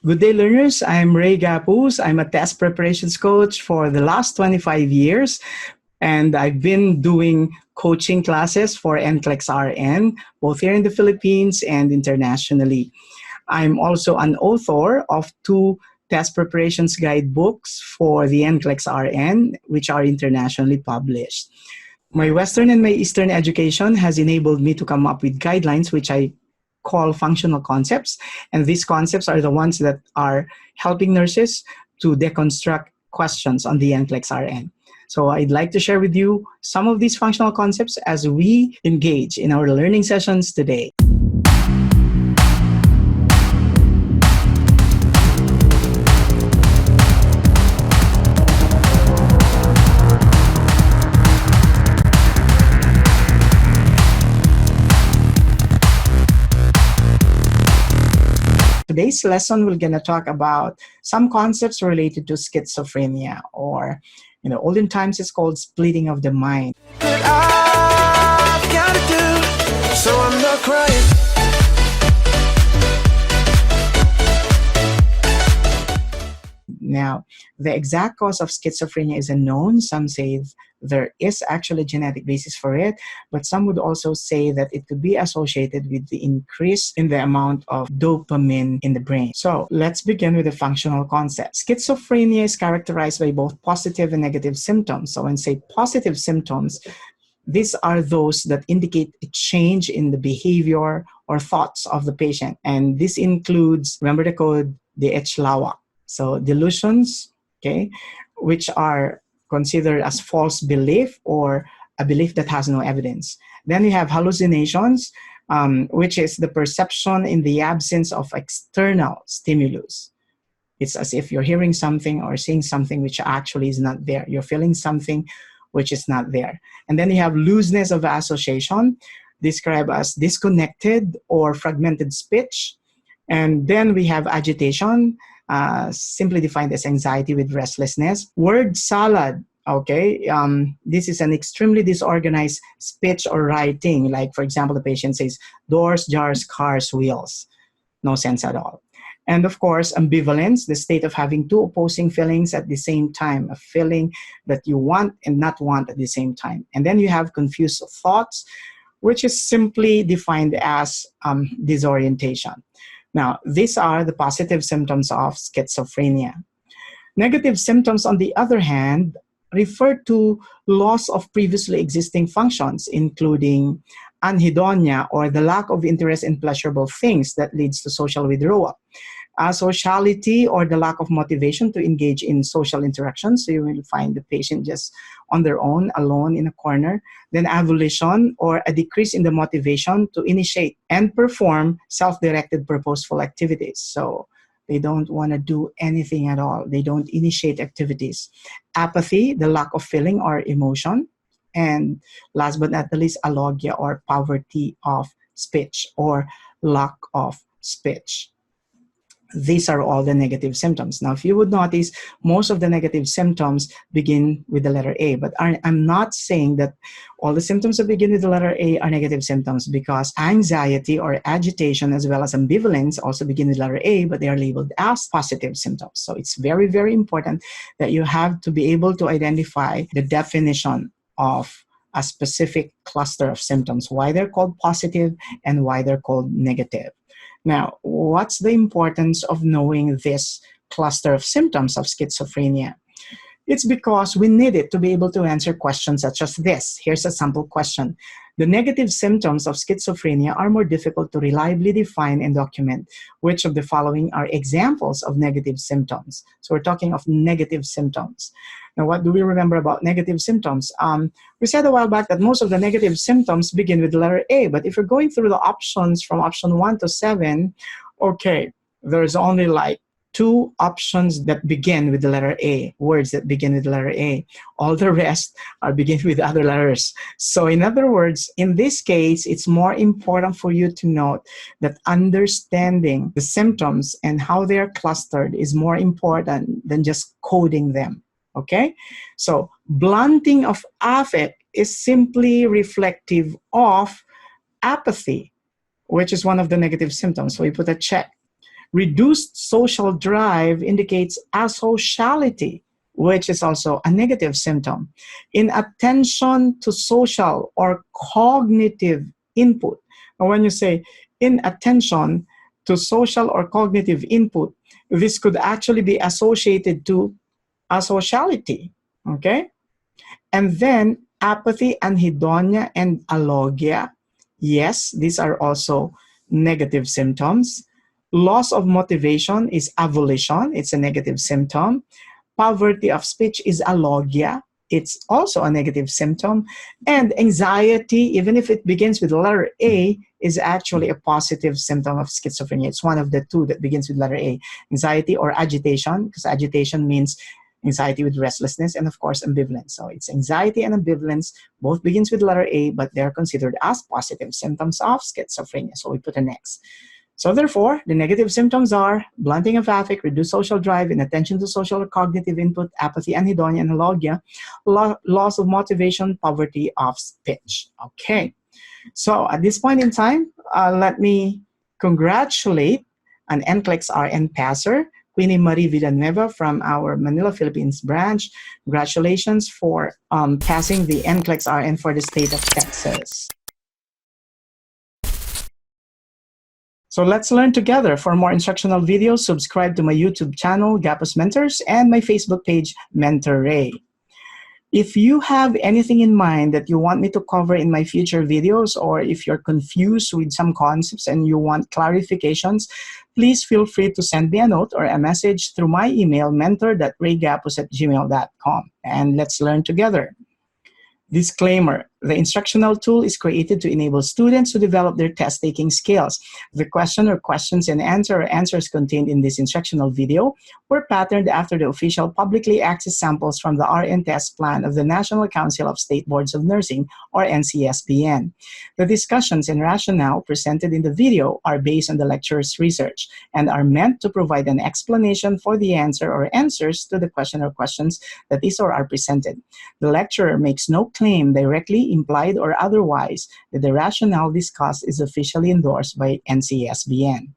Good day, learners. I'm Ray Gapuz. I'm a test preparations coach for the last 25 years, and I've been doing coaching classes for NCLEX RN, both here in the Philippines and internationally. I'm also an author of two test preparations guidebooks for the NCLEX RN, which are internationally published. My Western and my Eastern education has enabled me to come up with guidelines, which I call functional concepts. And these concepts are the ones that are helping nurses to deconstruct questions on the NCLEX RN. So I'd like to share with you some of these functional concepts as we engage in our learning sessions today. Today's lesson, we're going to talk about some concepts related to schizophrenia, or olden times it's called splitting of the mind. I've gotta do, so I'm not crying. Now, the exact cause of schizophrenia is unknown. Some say there is actually a genetic basis for it, but some would also say that it could be associated with the increase in the amount of dopamine in the brain. So let's begin with the functional concept. Schizophrenia is characterized by both positive and negative symptoms. So when say positive symptoms, these are those that indicate a change in the behavior or thoughts of the patient. And this includes, remember the code, the lawak. So delusions, okay, which are considered as false belief or a belief that has no evidence. Then we have hallucinations, which is the perception in the absence of external stimulus. It's as if you're hearing something or seeing something which actually is not there. You're feeling something which is not there. And then you have looseness of association, described as disconnected or fragmented speech. And then we have agitation, simply defined as anxiety with restlessness. Word salad, okay? This is an extremely disorganized speech or writing. Like, for example, the patient says, doors, jars, cars, wheels. No sense at all. And of course, ambivalence, the state of having two opposing feelings at the same time, a feeling that you want and not want at the same time. And then you have confused thoughts, which is simply defined as disorientation. Now, these are the positive symptoms of schizophrenia. Negative symptoms, on the other hand, refer to loss of previously existing functions, including anhedonia, or the lack of interest in pleasurable things that leads to social withdrawal. Asociality, or the lack of motivation to engage in social interactions. So you will find the patient just on their own, alone in a corner. Then avolition, or a decrease in the motivation to initiate and perform self-directed purposeful activities. So they don't want to do anything at all. They don't initiate activities. Apathy, the lack of feeling or emotion. And last but not the least, alogia, or poverty of speech or lack of speech. These are all the negative symptoms. Now, if you would notice, most of the negative symptoms begin with the letter A, but I'm not saying that all the symptoms that begin with the letter A are negative symptoms, because anxiety or agitation as well as ambivalence also begin with the letter A, but they are labeled as positive symptoms. So it's very, very important that you have to be able to identify the definition of a specific cluster of symptoms, why they're called positive and why they're called negative. Now, what's the importance of knowing this cluster of symptoms of schizophrenia? It's because we need it to be able to answer questions such as this. Here's a sample question. The negative symptoms of schizophrenia are more difficult to reliably define and document. Which of the following are examples of negative symptoms? So we're talking of negative symptoms. Now, what do we remember about negative symptoms? We said a while back that most of the negative symptoms begin with the letter A, but if you're going through the options from option 1 to 7, okay, there's only like 2 options that begin with the letter A, words that begin with the letter A. All the rest are begin with other letters. So in other words, in this case, it's more important for you to note that understanding the symptoms and how they are clustered is more important than just coding them. Okay? So blunting of affect is simply reflective of apathy, which is one of the negative symptoms. So we put a check. Reduced social drive indicates asociality, which is also a negative symptom. Inattention to social or cognitive input. And when you say inattention to social or cognitive input, this could actually be associated to asociality, okay? And then apathy, anhedonia, and alogia. Yes, these are also negative symptoms. Loss of motivation is avolition. It's a negative symptom. Poverty of speech is alogia. It's also a negative symptom. And anxiety, even if it begins with the letter A, is actually a positive symptom of schizophrenia. It's one of the two that begins with letter A. Anxiety or agitation, because agitation means anxiety with restlessness, and of course ambivalence. So it's anxiety and ambivalence, both begins with letter A, but they're considered as positive symptoms of schizophrenia. So we put an X. So therefore, the negative symptoms are blunting of affect, reduced social drive, inattention to social or cognitive input, apathy, anhedonia, and alogia, loss of motivation, poverty of speech. Okay. So at this point in time, let me congratulate an NCLEX RN passer, Queenie Marie Villanueva from our Manila, Philippines branch. Congratulations for passing the NCLEX RN for the state of Texas. So let's learn together. For more instructional videos, subscribe to my YouTube channel, Gapuz Mentors, and my Facebook page, Mentor Ray. If you have anything in mind that you want me to cover in my future videos, or if you're confused with some concepts and you want clarifications, please feel free to send me a note or a message through my email, mentor.raygapuz@gmail.com. And let's learn together. Disclaimer: the instructional tool is created to enable students to develop their test-taking skills. The question or questions and answers contained in this instructional video were patterned after the official publicly accessed samples from the RN test plan of the National Council of State Boards of Nursing, or NCSBN. The discussions and rationale presented in the video are based on the lecturer's research and are meant to provide an explanation for the answer or answers to the question or questions that is or are presented. The lecturer makes no claim, directly, implied, or otherwise, that the rationale discussed is officially endorsed by NCSBN.